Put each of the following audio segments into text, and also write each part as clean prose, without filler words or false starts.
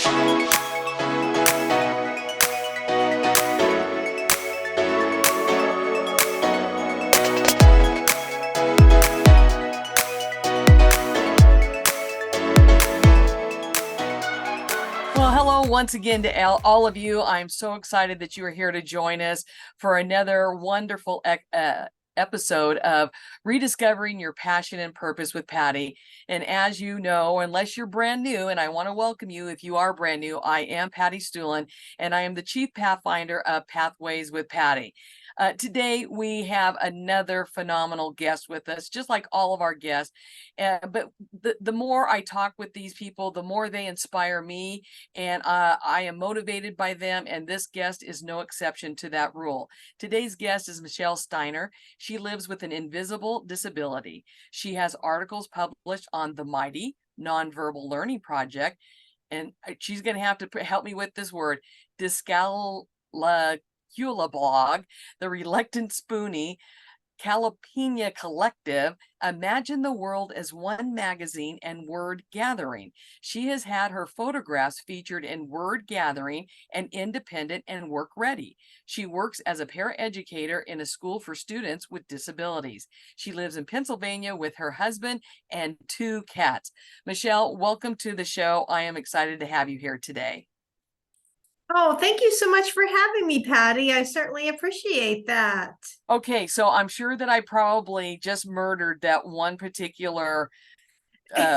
Well, hello once again to all of you. I'm so excited that you are here to join us for another wonderful episode of Rediscovering Your Passion and Purpose with Patty. And as you know, unless you're brand new, and I want to welcome you if you are brand new, I am Patty Stuhlen, and I am the Chief Pathfinder of Pathways with Patty. Today, we have another phenomenal guest with us, just like all of our guests. But the more I talk with these people, the more they inspire me, and I am motivated by them, and this guest is no exception to that rule. Today's guest is Michelle Steiner. She lives with an invisible disability. She has articles published on the Mighty Nonverbal Learning Project, and she's going to have to help me with this word, dyscalculia blog, the Reluctant Spoonie, Calopenia Collective, Imagine the World as One magazine, and Word Gathering. She has had her photographs featured in Word Gathering and Independent and Work Ready. She works as a para-educator in a school for students with disabilities. She lives in Pennsylvania with her husband and 2 cats. Michelle, welcome to the show. I am excited to have you here today. Oh, thank you so much for having me, Patty. I certainly appreciate that. Okay, so I'm sure that I probably just murdered that one particular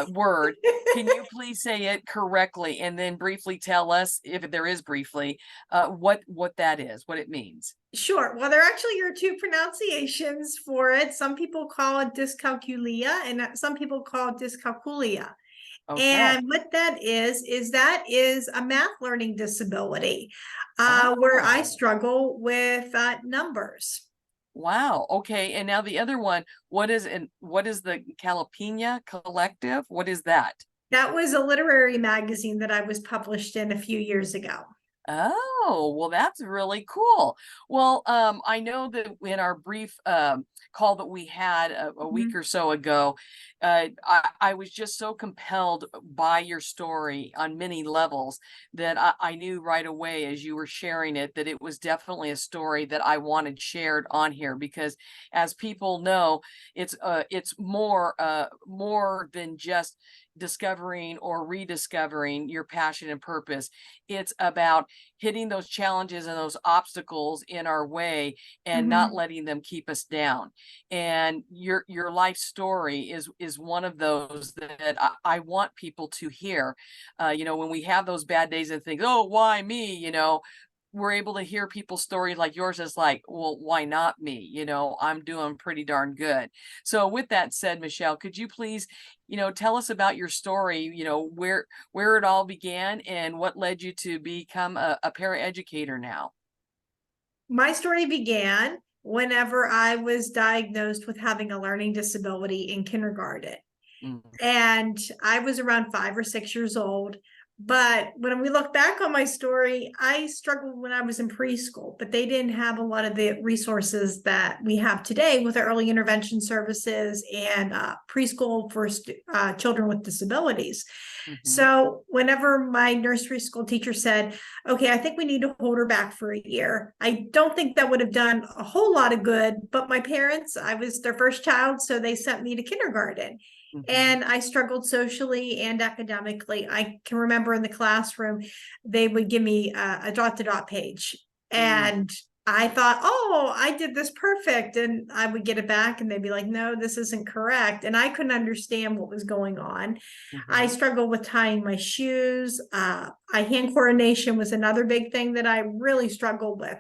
word. Can you please say it correctly and then briefly tell us, if there is briefly, what that is, what it means? Sure. Well, there actually are 2 pronunciations for it. Some people call it dyscalculia and some people call it dyscalculia. Okay. And what that is that is a math learning disability where I Oh, struggle with numbers. wow. Okay. And now the other one, what is the Calopenia Collective? What is that? That was a literary magazine that I was published in a few years ago. Oh, well, that's really cool. Well, I know that in our brief call that we had a week or so ago, I was just so compelled by your story on many levels that I knew right away as you were sharing it that it was definitely a story that I wanted shared on here because, as people know, it's more than just discovering or rediscovering your passion and purpose. It's about hitting those challenges and those obstacles in our way and not letting them keep us down. And your life story is one of those that I want people to hear. When we have those bad days and think, oh, why me? We're able to hear people's stories like yours is like, well, why not me? I'm doing pretty darn good. So with that said, Michelle, could you please, tell us about your story, where it all began and what led you to become a paraeducator now? My story began whenever I was diagnosed with having a learning disability in kindergarten. Mm. And I was around 5 or 6 years old. But when we look back on my story, I struggled when I was in preschool, but they didn't have a lot of the resources that we have today with early intervention services and preschool for children with disabilities. So whenever my nursery school teacher said, okay, I think we need to hold her back for a year, I don't think that would have done a whole lot of good. But my parents, I was their first child, so they sent me to kindergarten. And I struggled socially and academically. I can remember in the classroom, they would give me a dot-to-dot page. And I thought, oh, I did this perfect. And I would get it back and they'd be like, no, this isn't correct. And I couldn't understand what was going on. I struggled with tying my shoes. Hand coordination was another big thing that I really struggled with.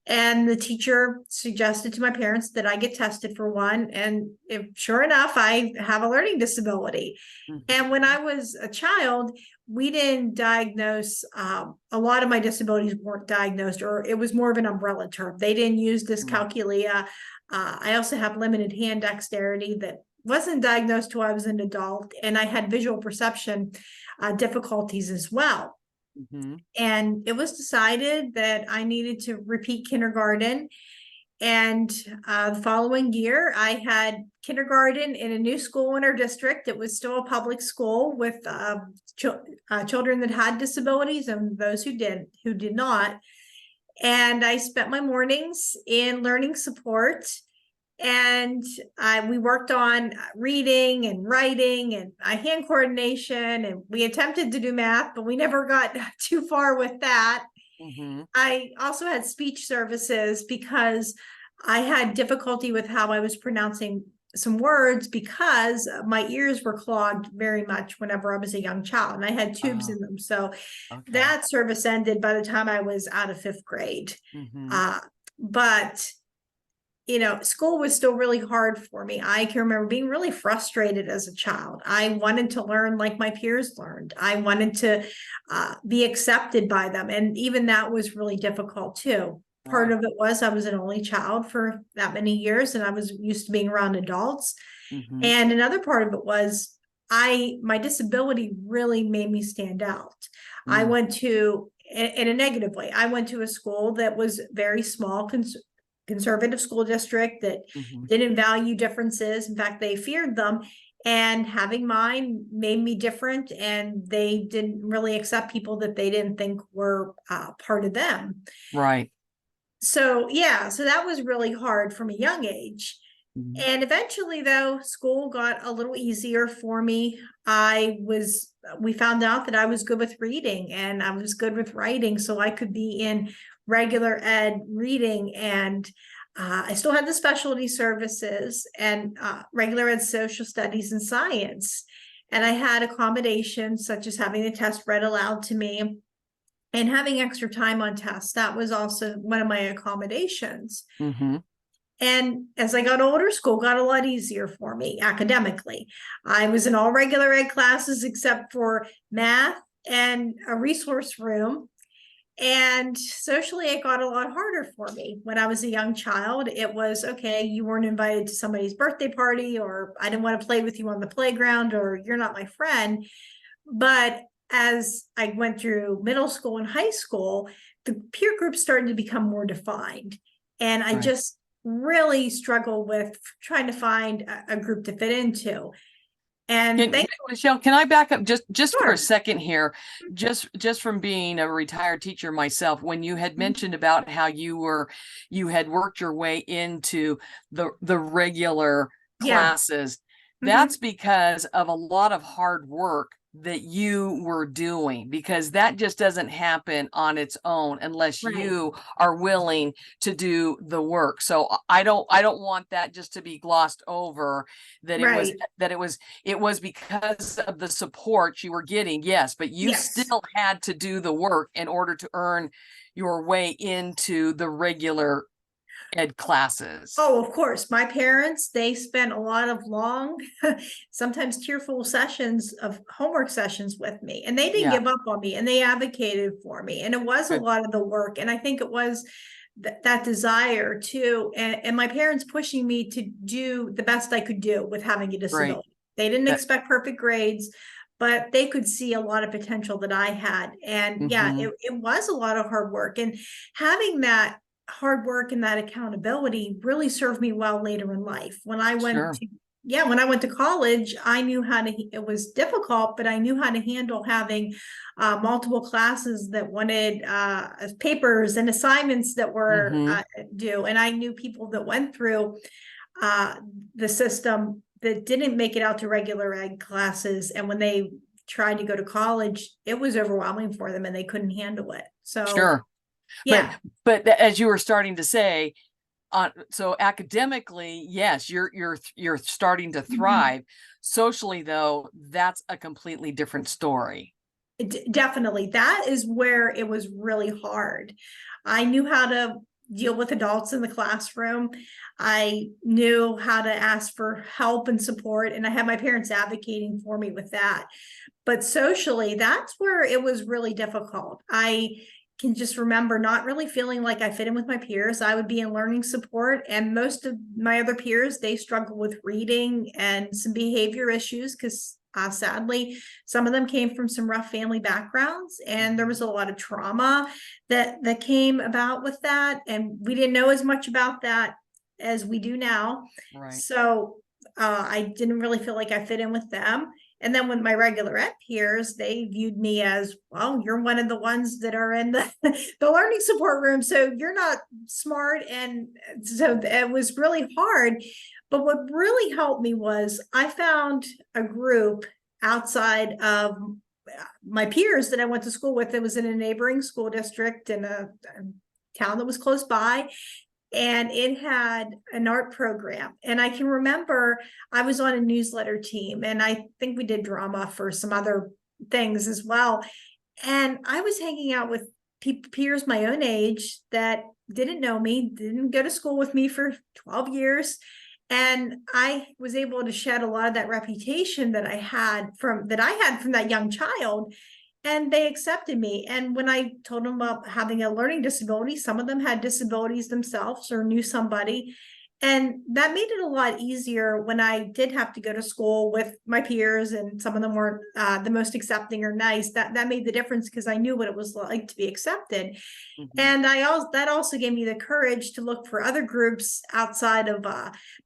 And the teacher suggested to my parents that I get tested for one. And sure enough, I have a learning disability. And when I was a child, we didn't diagnose, a lot of my disabilities weren't diagnosed, or it was more of an umbrella term. They didn't use dyscalculia. I also have limited hand dexterity that wasn't diagnosed till I was an adult. And I had visual perception difficulties as well. And it was decided that I needed to repeat kindergarten. And the following year, I had kindergarten in a new school in our district. It was still a public school with children that had disabilities and those who did not. And I spent my mornings in learning support. And we worked on reading and writing and hand coordination. And we attempted to do math, but we never got too far with that. Mm-hmm. I also had speech services because I had difficulty with how I was pronouncing some words because my ears were clogged very much whenever I was a young child and I had tubes in them. So Okay. that service ended by the time I was out of fifth grade. Mm-hmm. But school was still really hard for me. I can remember being really frustrated as a child. I wanted to learn like my peers learned. I wanted to be accepted by them. And even that was really difficult too. Part Right. of it was I was an only child for that many years and I was used to being around adults. Mm-hmm. And another part of it was my disability really made me stand out. I went to, in a negative way, I went to a school that was very small, conservative school district that Mm-hmm. didn't value differences. In fact, they feared them. And having mine made me different, and they didn't really accept people that they didn't think were part of them. Right. So, so that was really hard from a young age. Mm-hmm. And eventually, though, school got a little easier for me. We found out that I was good with reading and I was good with writing, so I could be in regular ed reading. And I still had the specialty services and regular ed social studies and science. And I had accommodations such as having the test read aloud to me and having extra time on tests. That was also one of my accommodations. Mm-hmm. And as I got older, school got a lot easier for me academically. I was in all regular ed classes except for math and a resource room. And socially, it got a lot harder for me. When I was a young child, it was, okay, you weren't invited to somebody's birthday party, or I didn't want to play with you on the playground, or you're not my friend. But as I went through middle school and high school, the peer groups started to become more defined. And I just really struggle with trying to find a group to fit into. And Michelle, can I back up just for a sure. second here? Just from being a retired teacher myself, when you had mentioned about how you had worked your way into the regular classes, that's because of a lot of hard work that you were doing, because that just doesn't happen on its own unless you are willing to do the work. So I don't want that just to be glossed over, that it was because of the support you were getting. Yes, but you still had to do the work in order to earn your way into the regular ed classes. Oh, of course. My parents, they spent a lot of long, sometimes tearful sessions of homework sessions with me, and they didn't give up on me, and they advocated for me. And it was a lot of the work. And I think it was that desire too. And my parents pushing me to do the best I could do with having a disability. They didn't expect perfect grades, but they could see a lot of potential that I had. And it was a lot of hard work. And having that hard work and that accountability really served me well later in life. When I went to college, I knew how to, it was difficult, but I knew how to handle having multiple classes that wanted papers and assignments that were due. And I knew people that went through the system that didn't make it out to regular ed classes. And when they tried to go to college, it was overwhelming for them and they couldn't handle it. So but as you were starting to say, so academically, yes, you're starting to thrive. Socially, though, that's a completely different story. Definitely. That is where it was really hard. I knew how to deal with adults in the classroom. I knew how to ask for help and support, and I had my parents advocating for me with that. But socially, that's where it was really difficult. I can just remember not really feeling like I fit in with my peers. I would be in learning support, and most of my other peers, they struggle with reading and some behavior issues because Sadly, some of them came from some rough family backgrounds, and there was a lot of trauma that came about with that. And we didn't know as much about that as we do now. Right. So I didn't really feel like I fit in with them. And then with my regular ed peers, they viewed me as, well, you're one of the ones that are in the, the learning support room. So you're not smart. And so it was really hard. But what really helped me was I found a group outside of my peers that I went to school with. It was in a neighboring school district in a town that was close by. And it had an art program. And I can remember I was on a newsletter team, and I think we did drama for some other things as well. And I was hanging out with peers my own age that didn't know me, didn't go to school with me for 12 years. And I was able to shed a lot of that reputation that I had from that young child. And they accepted me. And when I told them about having a learning disability, some of them had disabilities themselves or knew somebody. And that made it a lot easier when I did have to go to school with my peers, and some of them weren't the most accepting or nice. That made the difference because I knew what it was like to be accepted. And that also gave me the courage to look for other groups outside of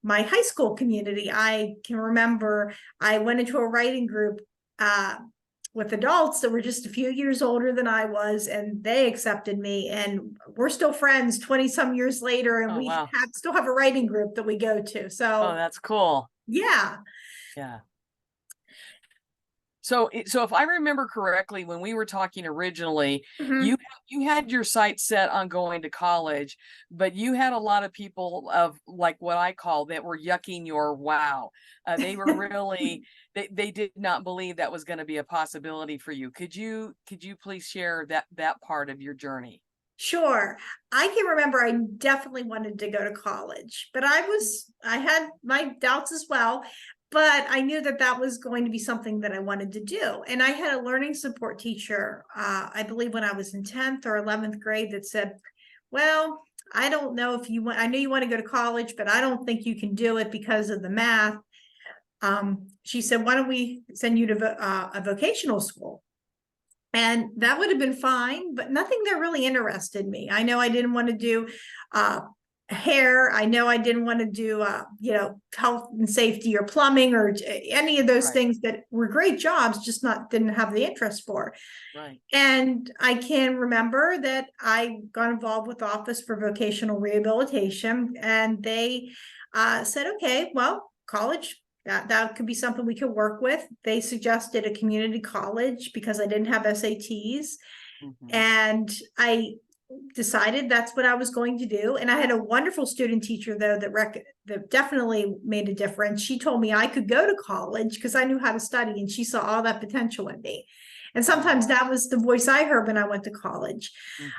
my high school community. I can remember I went into a writing group with adults that were just a few years older than I was, and they accepted me, and we're still friends 20 some years later, and Oh, we wow. still have a writing group that we go to. Oh, So that's cool. yeah. Yeah. So if I remember correctly, when we were talking originally, Mhm. you had your sights set on going to college, but you had a lot of people of, like, what I call, that were yucking your wow. They were really they did not believe that was going to be a possibility for you. Could you please share that part of your journey? Sure. I can remember I definitely wanted to go to college, but I had my doubts as well, but I knew that was going to be something that I wanted to do. And I had a learning support teacher, I believe when I was in 10th or 11th grade, that said, well, I don't know if you want, I know you want to go to college, but I don't think you can do it because of the math. She said, why don't we send you to a vocational school? And that would have been fine, but nothing that really interested me. I know I didn't want to do hair. I know I didn't want to do, health and safety or plumbing or any of those Right. things that were great jobs, just didn't have the interest for. Right. And I can remember that I got involved with Office for Vocational Rehabilitation, and they said, okay, well, college, that could be something we could work with. They suggested a community college because I didn't have SATs. And I decided that's what I was going to do. And I had a wonderful student teacher, though, that definitely made a difference. She told me I could go to college because I knew how to study, and she saw all that potential in me. And sometimes that was the voice I heard when I went to college.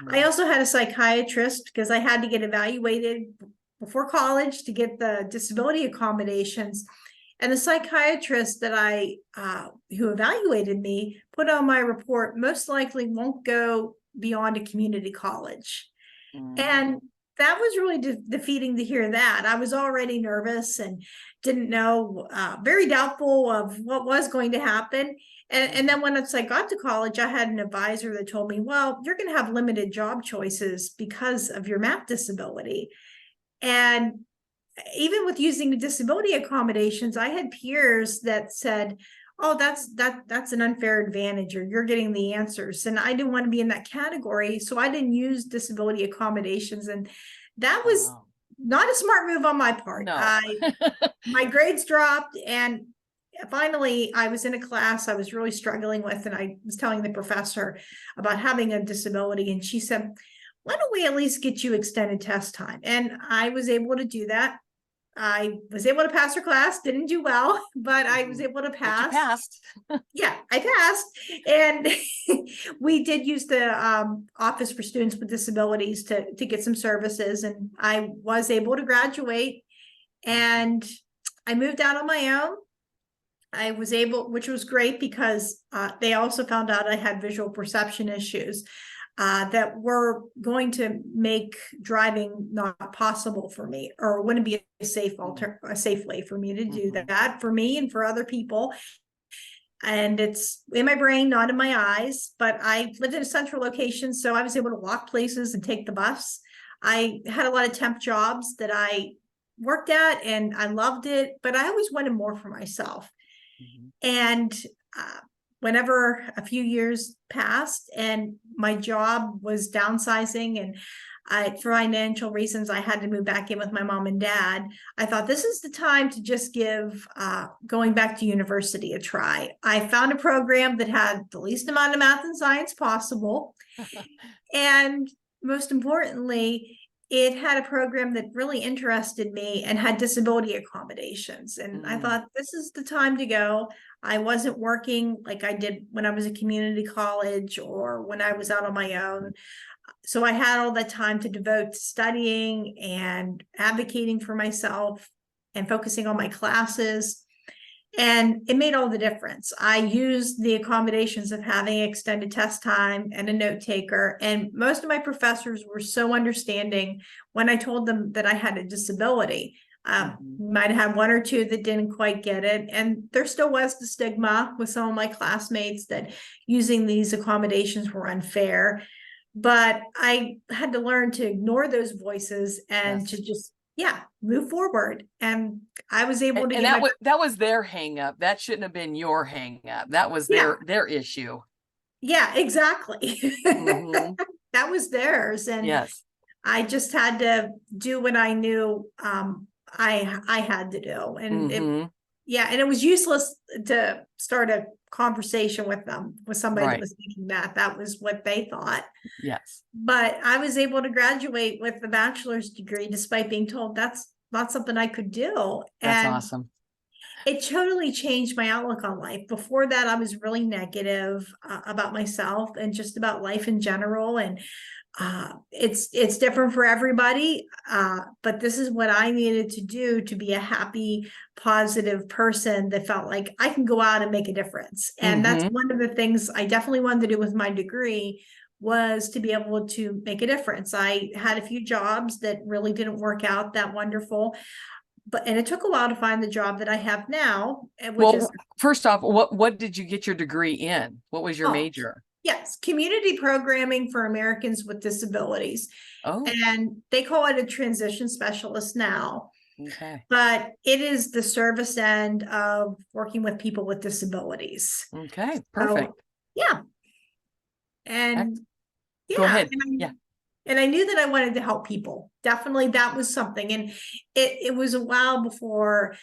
I also had a psychiatrist because I had to get evaluated before college to get the disability accommodations. And the psychiatrist who evaluated me put on my report, most likely won't go beyond a community college. And that was really defeating to hear that. I was already nervous and didn't know, very doubtful of what was going to happen. And then once I got to college, I had an advisor that told me, well, you're going to have limited job choices because of your math disability. And even with using the disability accommodations, I had peers that said, oh, that's an unfair advantage, or you're getting the answers. And I didn't want to be in that category. So I didn't use disability accommodations. And that was not a smart move on my part. No. My grades dropped, and finally I was in a class I was really struggling with, and I was telling the professor about having a disability, and she said, why don't we at least get you extended test time? And I was able to do that. I was able to pass her class, didn't do well, but I was able to But you pass. passed. Yeah, I passed. And we did use the Office for Students with Disabilities to get some services. And I was able to graduate, and I moved out on my own. I was able, which was great because they also found out I had visual perception issues that were going to make driving not possible for me, or wouldn't be a safe way for me to do that, for me and for other people. and it's in my brain, not in my eyes. But I lived in a central location, so I was able to walk places and take the bus. I had a lot of temp jobs that I worked at, and I loved it, but I always wanted more for myself. Mhm. And uh, whenever a few years passed and my job was downsizing, and for financial reasons, I had to move back in with my mom and dad. I thought this is the time to just give going back to university a try. I found a program that had the least amount of math and science possible. And most importantly, it had a program that really interested me and had disability accommodations. And I thought, this is the time to go. I wasn't working like I did when I was at community college or when I was out on my own. So I had all that time to devote to studying and advocating for myself and focusing on my classes. And it made all the difference. I used the accommodations of having extended test time and a note taker. And most of my professors were so understanding when I told them that I had a disability. Might have had one or two that didn't quite get it. And there still was the stigma with some of my classmates that using these accommodations were unfair. But I had to learn to ignore those voices and Yes. to just, yeah, move forward. And I was able to And get my, that was their hang up. That shouldn't have been your hang up. That was yeah, their issue. yeah, exactly. Hmm. That was theirs. And Yes. I just had to do what I knew I had to do. And it, Hmm. yeah, and it was useless to start a conversation with them, with somebody that Right. was thinking that that was what they thought. Yes. But I was able to graduate with a bachelor's degree despite being told that's not something I could do. That's And awesome. it totally changed my outlook on life. Before that, I was really negative about myself and just about life in general. And it's different for everybody, but this is what I needed to do to be a happy, positive person that felt like I can go out and make a difference. And that's Hmm. one of the things I definitely wanted to do with my degree, was to be able to make a difference. I had a few jobs that really didn't work out that wonderful, but and it took a while to find the job that I have now, which is, Well, first off, what did you get your degree in? What was your oh, major? yes, community programming for Americans with disabilities. Oh, And they call it a transition specialist now, okay. but it is the service end of working with people with disabilities. Okay, So, perfect. yeah. Ec- And Go yeah, ahead. Yeah. and I knew that I wanted to help people. Definitely that was something. And it was a while before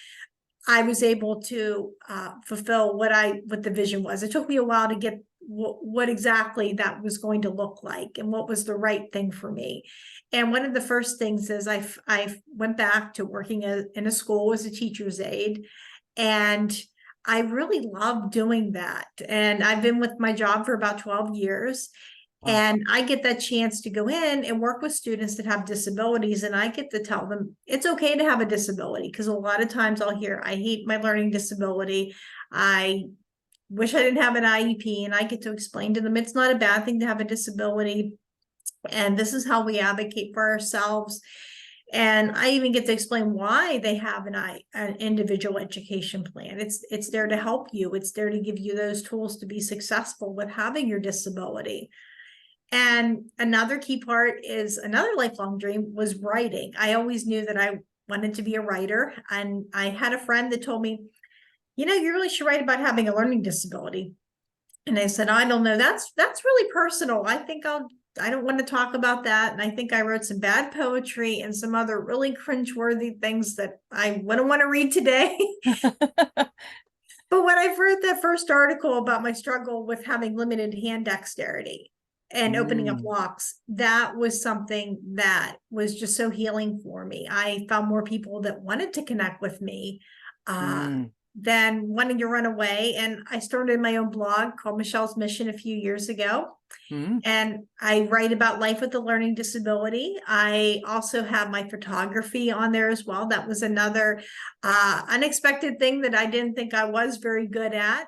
I was able to fulfill what the vision was. It took me a while to get what exactly that was going to look like and what was the right thing for me. And one of the first things is I went back to working in a school as a teacher's aide, and I really love doing that. And I've been with my job for about 12 years. Wow. And I get that chance to go in and work with students that have disabilities. And I get to tell them it's okay to have a disability, because a lot of times I'll hear, I hate my learning disability. I wish I didn't have an IEP. And I get to explain to them it's not a bad thing to have a disability. And this is how we advocate for ourselves. And I even get to explain why they have an individual education plan. It's there to help you. It's there to give you those tools to be successful with having your disability. And another key part is another lifelong dream was writing. I always knew that I wanted to be a writer. And I had a friend that told me, you know, you really should write about having a learning disability. And I said, I don't know. That's really personal. I don't want to talk about that. And I think I wrote some bad poetry and some other really cringeworthy things that I wouldn't want to read today. But when I read that first article about my struggle with having limited hand dexterity and opening up Mm, locks, that was something that was just so healing for me. I found more people that wanted to connect with me uh, mm, than wanting to run away. And I started my own blog called Michelle's Mission a few years ago. mm. And I write about life with a learning disability. I also have my photography on there as well. That was another unexpected thing that I didn't think I was very good at,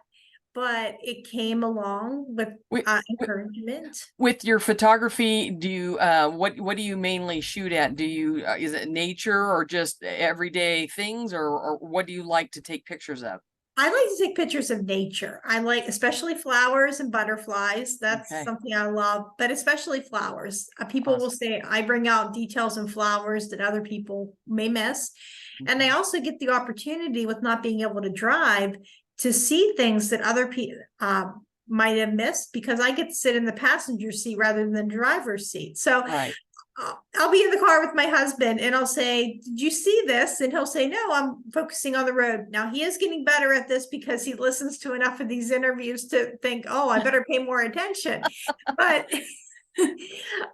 but it came along with With, with encouragement. with your photography, do you what do you mainly shoot at? Do you is it nature or just everyday things, or what do you like to take pictures of? I like to take pictures of nature. I like, especially flowers and butterflies. That's Okay. something I love, but especially flowers. People will Awesome. say I bring out details in flowers that other people may miss. And I Mhm. also get the opportunity, with not being able to drive, to see things that other people might have missed, because I get to sit in the passenger seat rather than the driver's seat. So Right. I'll be in the car with my husband and I'll say, "Did you see this?" And he'll say, "No, I'm focusing on the road." Now he is getting better at this because he listens to enough of these interviews to think, "Oh, I better pay more attention." But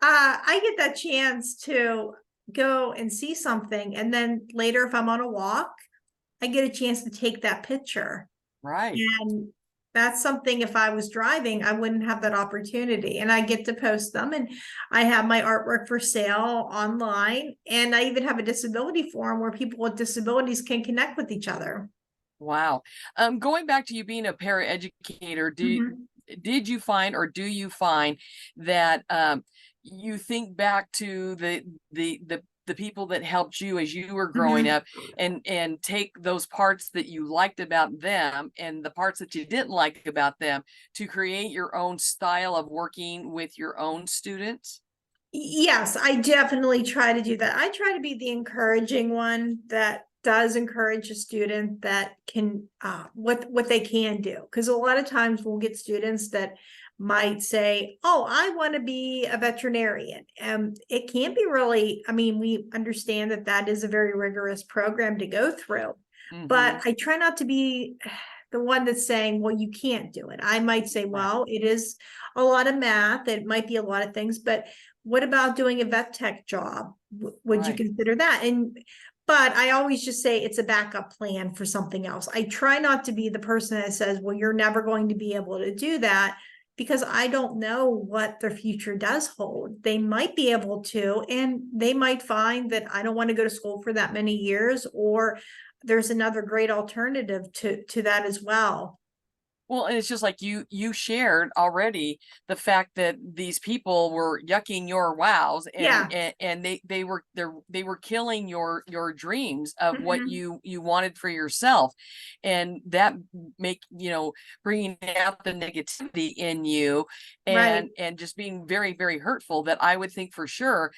I get that chance to go and see something. And then later, if I'm on a walk, I get a chance to take that picture. Right. And that's something, if I was driving, I wouldn't have that opportunity. And I get to post them. And I have my artwork for sale online. And I even have a disability forum where people with disabilities can connect with each other. Wow. Going back to you being a paraeducator, Mhm. did you find, or do you find that you think back to the people that helped you as you were growing Mhm. up, and take those parts that you liked about them and the parts that you didn't like about them to create your own style of working with your own students? Yes, I definitely try to do that. I try to be the encouraging one that does encourage a student that can what they can do. Because a lot of times we'll get students that might say, "Oh, I want to be a veterinarian." And it can't be really, I mean, we understand that that is a very rigorous program to go through. Mm-hmm. But I try not to be the one that's saying, "Well, you can't do it." I might say, Right. "Well, it is a lot of math, it might be a lot of things, but what about doing a vet tech job? Would you Right. consider that?" And but I always just say it's a backup plan for something else. I try not to be the person that says, "Well, you're never going to be able to do that," because I don't know what their future does hold. They might be able to, and they might find that I don't want to go to school for that many years, or there's another great alternative to that as well. Well, and it's just like you shared already the fact that these people were yucking your wows, Yeah. and they were killing your dreams of what Mhm. you wanted for yourself, and that make bringing out the negativity in you, Right. and just being very, very hurtful, that I would think for sure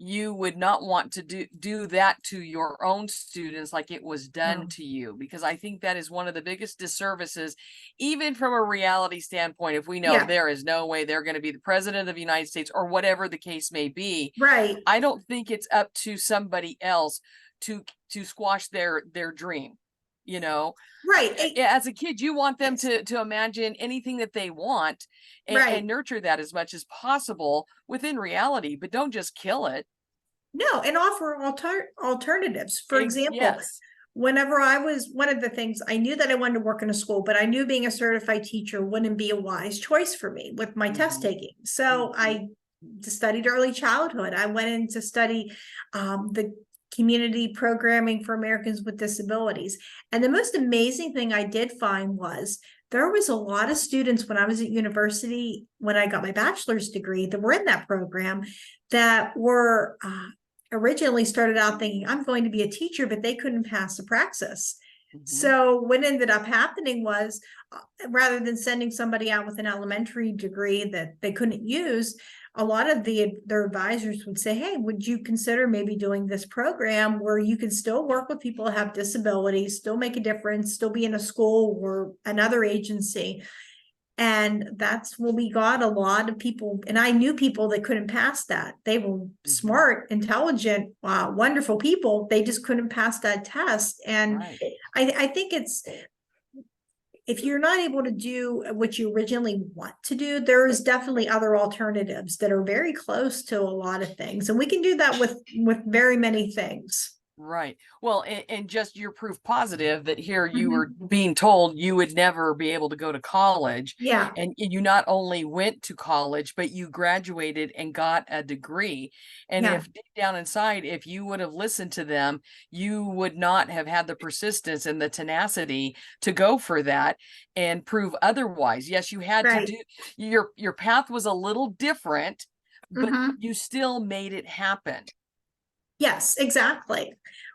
you would not want to do that to your own students like it was done No. to you, because I think that is one of the biggest disservices, even from a reality standpoint. If we know Yeah. there is no way they're going to be the president of the United States or whatever the case may be, Right. I don't think it's up to somebody else to squash their dream. You know, Right. as a kid, you want them Yes. to imagine anything that they want, and Right. nurture that as much as possible within reality, but don't just kill it. No, and offer alternatives. For example, Yes. whenever I was, one of the things, I knew that I wanted to work in a school, but I knew being a certified teacher wouldn't be a wise choice for me with my test Hmm. taking. So Hmm. I studied early childhood. I went in to study the community programming for Americans with disabilities. And the most amazing thing I did find was there was a lot of students when I was at university, when I got my bachelor's degree, that were in that program, that were originally started out thinking, "I'm going to be a teacher," but they couldn't pass the praxis. Hmm. So what ended up happening was, rather than sending somebody out with an elementary degree that they couldn't use, a lot of their advisors would say, "Hey, would you consider maybe doing this program where you can still work with people who have disabilities, still make a difference, still be in a school or another agency?" And that's when we got a lot of people. And I knew people that couldn't pass that. They were Hmm. smart, intelligent, wonderful people. They just couldn't pass that test. And Right. I think it's, if you're not able to do what you originally want to do, there is definitely other alternatives that are very close to a lot of things. And we can do that with very many things. Right. Well, and just your proof positive that here you were Mhm. being told you would never be able to go to college, Yeah. and you not only went to college, but you graduated and got a degree. And Yeah. if deep down inside, if you would have listened to them, you would not have had the persistence and the tenacity to go for that and prove otherwise. Yes, you had to Right. do your path was a little different, but Mhm. you still made it happen. Yes, exactly.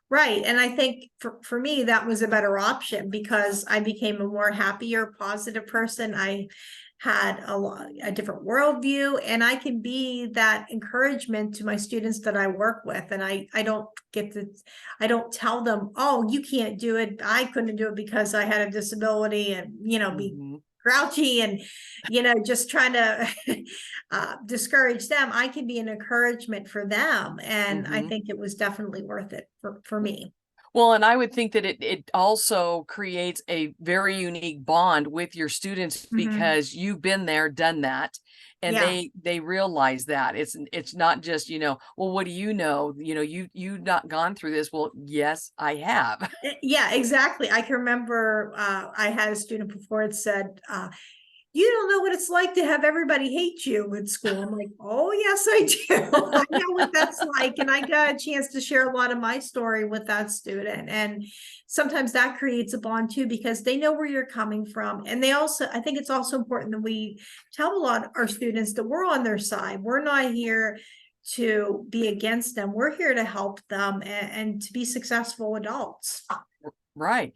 Right. And I think for me, that was a better option because I became a more happier, positive person. I had a different worldview, and I can be that encouragement to my students that I work with. And I don't I don't tell them, oh, you can't do it. I couldn't do it because I had a disability, and, be Hmm. grouchy and, just trying to discourage them. I can be an encouragement for them. And I Hmm. think it was definitely worth it for me. Well, and I would think that it also creates a very unique bond with your students Mhm. because you've been there, done that, and Yeah. they realize that it's not just, well, what do you know? You've not gone through this. Well, yes, I have. Yeah, exactly. I can remember I had a student before it said, you don't know what it's like to have everybody hate you at school. I'm like, oh, yes, I do. I know what that's like. And I got a chance to share a lot of my story with that student. And sometimes that creates a bond too, because they know where you're coming from. And I think it's also important that we tell a lot of our students that we're on their side. We're not here to be against them. We're here to help them and to be successful adults. Right.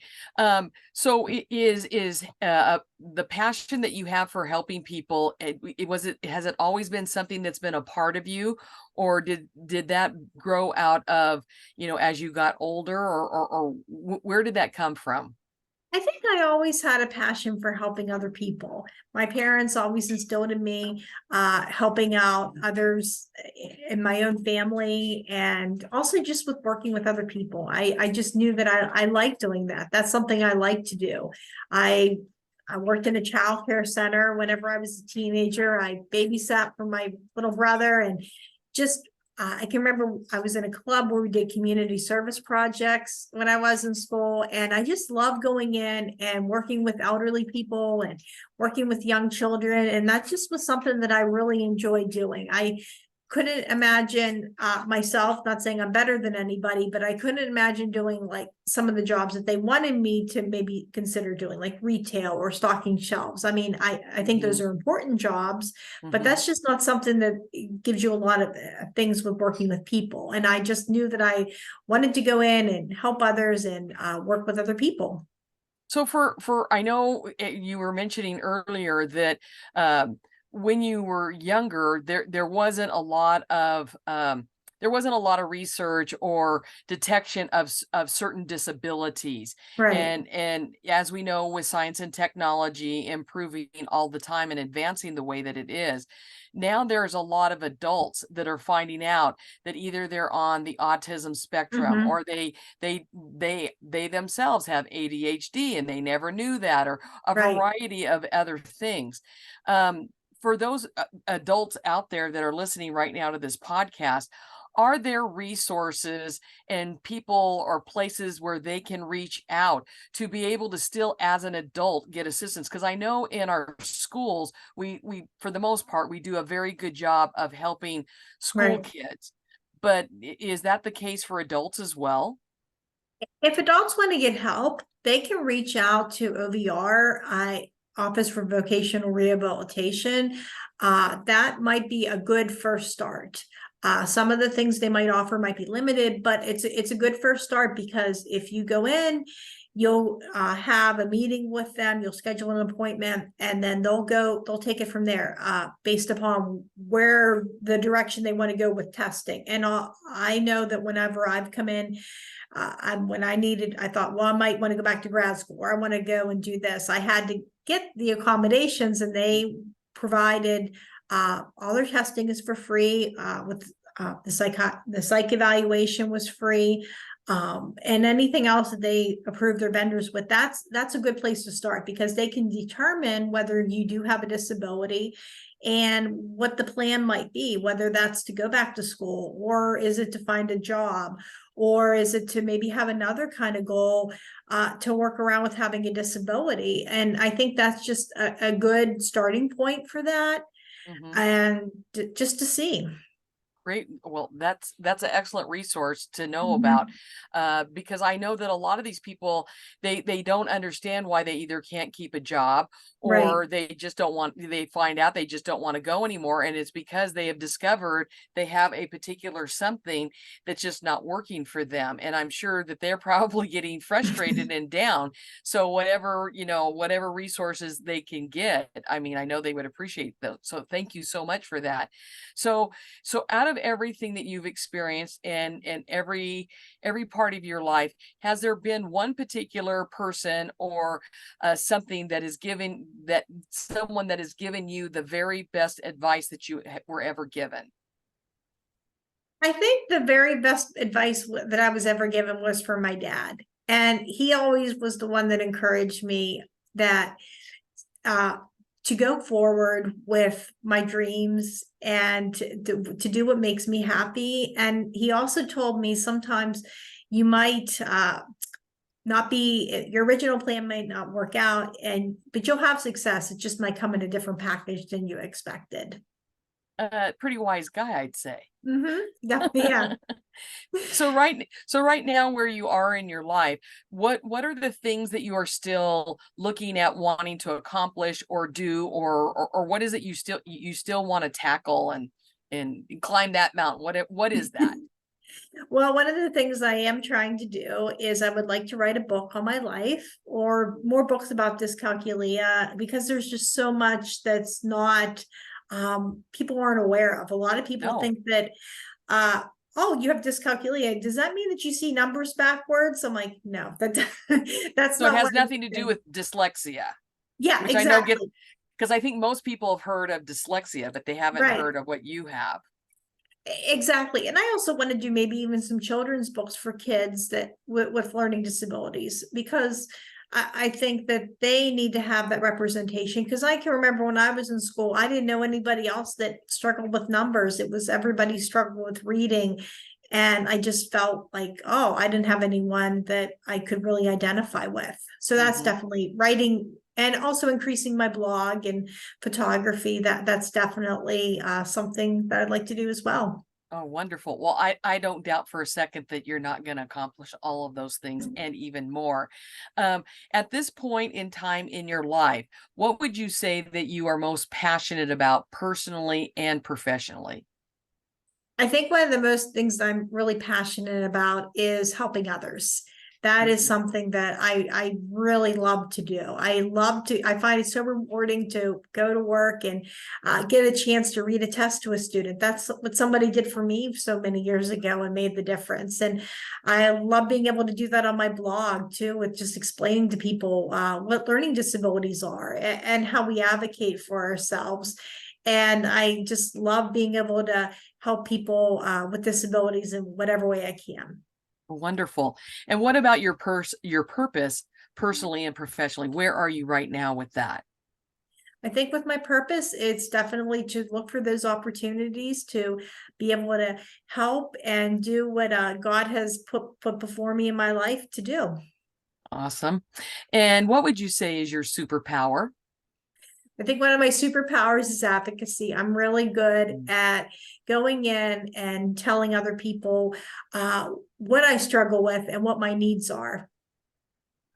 So is the passion that you have for helping people, has it always been something that's been a part of you, or did that grow out of, as you got older, or where did that come from? I think I always had a passion for helping other people. My parents always instilled in me helping out others in my own family, and also just with working with other people. I just knew that I liked doing that. That's something I like to do. I I worked in a child care center whenever I was a teenager. I babysat for my little brother, and just I can remember I was in a club where we did community service projects when I was in school. And I just love going in and working with elderly people and working with young children. And that just was something that I really enjoyed doing. I couldn't imagine myself, not saying I'm better than anybody, but I couldn't imagine doing like some of the jobs that they wanted me to maybe consider doing, like retail or stocking shelves. I mean, I think those Hmm. are important jobs, but Hmm. that's just not something that gives you a lot of things with working with people. And I just knew that I wanted to go in and help others and work with other people. So I know you were mentioning earlier that when you were younger, there wasn't a lot of research or detection of certain disabilities, Right. and as we know, with science and technology improving all the time and advancing the way that it is, now there's a lot of adults that are finding out that either they're on the autism spectrum, Mm-hmm. or they themselves have ADHD and they never knew that, or a Right. variety of other things. Um, for those adults out there that are listening right now to this podcast, are there resources and people or places where they can reach out to be able to still, as an adult, get assistance? Because I know in our schools, we for the most part, we do a very good job of helping school Right. kids. But is that the case for adults as well? If adults want to get help, they can reach out to OVR, Office for Vocational Rehabilitation. That might be a good first start. Some of the things they might offer might be limited, but it's a good first start, because if you go in, you'll have a meeting with them, you'll schedule an appointment, and then they'll take it from there based upon where the direction they want to go with testing. And I know that whenever I've come in, when I thought, well, I might want to go back to grad school, or I want to go and do this. I had to get the accommodations, and they provided all their testing is for free. With the psych evaluation was free. And anything else that they approve their vendors with, that's a good place to start, because they can determine whether you do have a disability and what the plan might be, whether that's to go back to school, or is it to find a job, or is it to maybe have another kind of goal to work around with having a disability. And I think that's just a good starting point for that, Mhm. and just to see. Great. Well, that's an excellent resource to know about, Mhm. because I know that a lot of these people, they don't understand why they either can't keep a job, Right. or they just don't want. They find out they just don't want to go anymore, and it's because they have discovered they have a particular something that's just not working for them. And I'm sure that they're probably getting frustrated and down. So whatever, whatever resources they can get, I mean, I know they would appreciate those. So thank you so much for that. So so out of everything that you've experienced and every part of your life, has there been one particular person or something that is given that someone that has given you the very best advice that you were ever given? I think the very best advice that I was ever given was from my dad. And he always was the one that encouraged me that uh, to go forward with my dreams and to do what makes me happy. And he also told me sometimes you might not be your original plan might not work out, and but you'll have success. It just might come in a different package than you expected. Pretty wise guy, I'd say. Yeah, yeah. So right now where you are in your life, what are the things that you are still looking at wanting to accomplish or do, or what is it you still want to tackle and climb that mountain? What is that? Well, one of the things I am trying to do is I would like to write a book on my life or more books about dyscalculia because there's just so much that's not people aren't aware of. A lot of people No. think that oh, you have dyscalculia. Does that mean that you see numbers backwards? I'm like, no, that's So it not has what it nothing to do means. with dyslexia, Yeah, which I know get exactly. because I think most people have heard of dyslexia, but they haven't Right. heard of what you have. Exactly. And I also want to do maybe even some children's books for kids that with learning disabilities because I think that they need to have that representation. Because I can remember when I was in school, I didn't know anybody else that struggled with numbers. It was everybody struggled with reading. And I just felt like, oh, I didn't have anyone that I could really identify with. So that's Hmm. definitely writing and also increasing my blog and photography. That's definitely something that I'd like to do as well. Oh, wonderful. Well, I don't doubt for a second that you're not going to accomplish all of those things and even more. Um, at this point in time in your life, what would you say that you are most passionate about personally and professionally? I think one of the most things I'm really passionate about is helping others. That is Mhm. something that I really love to do. I find it so rewarding to go to work and get a chance to read a test to a student. That's what somebody did for me so many years ago and made the difference. And I love being able to do that on my blog too, with just explaining to people what learning disabilities are and how we advocate for ourselves. And I just love being able to help people with disabilities in whatever way I can. Wonderful. And what about your purpose personally and professionally? Where are you right now with that? I think with my purpose, it's definitely to look for those opportunities to be able to help and do what God has put before me in my life to do. Awesome. And what would you say is your superpower? I think one of my superpowers is advocacy. I'm really good Mm. at going in and telling other people what I struggle with and what my needs are.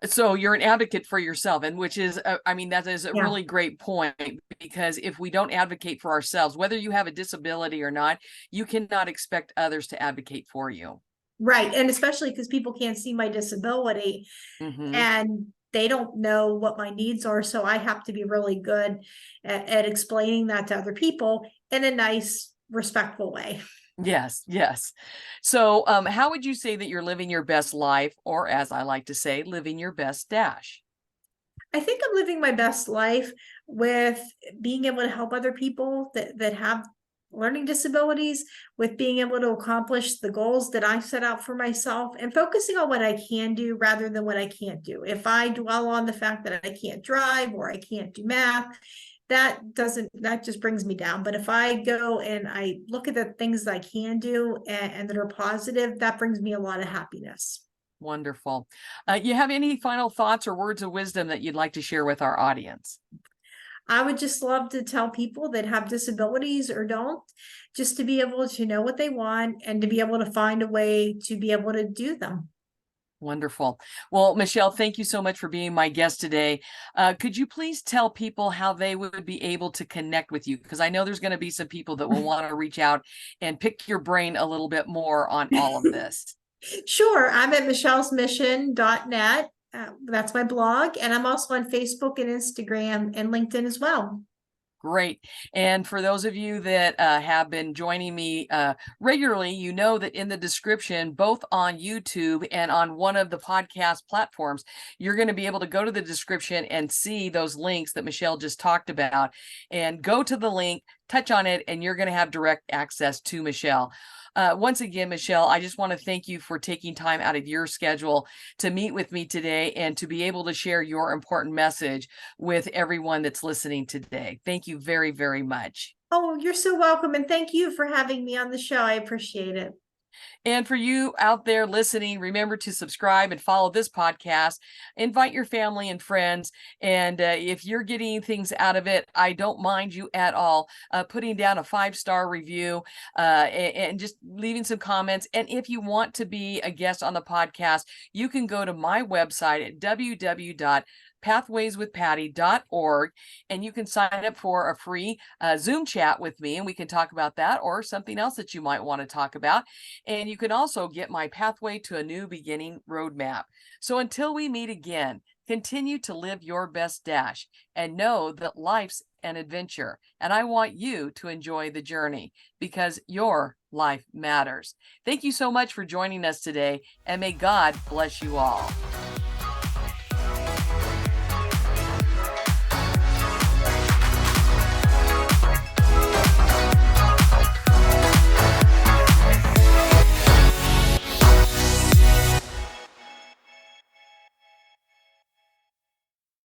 So you're an advocate for yourself, and which is, I mean, that is a Yeah. really great point, because if we don't advocate for ourselves, whether you have a disability or not, you cannot expect others to advocate for you. Right. And especially because people can't see my disability Hmm. and they don't know what my needs are. So I have to be really good at explaining that to other people in a nice, respectful way. Yes, yes. So, how would you say that you're living your best life, or as I like to say, living your best dash? I think I'm living my best life with being able to help other people that have learning disabilities, with being able to accomplish the goals that I set out for myself and focusing on what I can do rather than what I can't do. If I dwell on the fact that I can't drive or I can't do math, that just brings me down. But if I go and I look at the things that I can do and that are positive, that brings me a lot of happiness. Wonderful. You have any final thoughts or words of wisdom that you'd like to share with our audience? I would just love to tell people that have disabilities or don't, just to be able to know what they want and to be able to find a way to be able to do them. Wonderful. Well, Michelle, thank you so much for being my guest today. Could you please tell people how they would be able to connect with you? Because I know there's going to be some people that will want to reach out and pick your brain a little bit more on all of this. Sure, I'm at michellesmission.net. That's my blog. And I'm also on Facebook and Instagram and LinkedIn as well. Great. And for those of you that have been joining me regularly, you know that in the description, both on YouTube and on one of the podcast platforms, you're going to be able to go to the description and see those links that Michelle just talked about, and go to the link, touch on it, and you're going to have direct access to Michelle. Once again, Michelle, I just want to thank you for taking time out of your schedule to meet with me today and to be able to share your important message with everyone that's listening today. Thank you very, very much. Oh, you're so welcome. And thank you for having me on the show. I appreciate it. And for you out there listening, remember to subscribe and follow this podcast. Invite your family and friends. And if you're getting things out of it, I don't mind you at all putting down a 5-star review and just leaving some comments. And if you want to be a guest on the podcast, you can go to my website at www.pathwayswithpatty.org, and you can sign up for a free Zoom chat with me, and we can talk about that or something else that you might want to talk about. And you can also get my Pathway to a New Beginning roadmap. So until we meet again, continue to live your best dash and know that life's an adventure. And I want you to enjoy the journey because your life matters. Thank you so much for joining us today, and may God bless you all.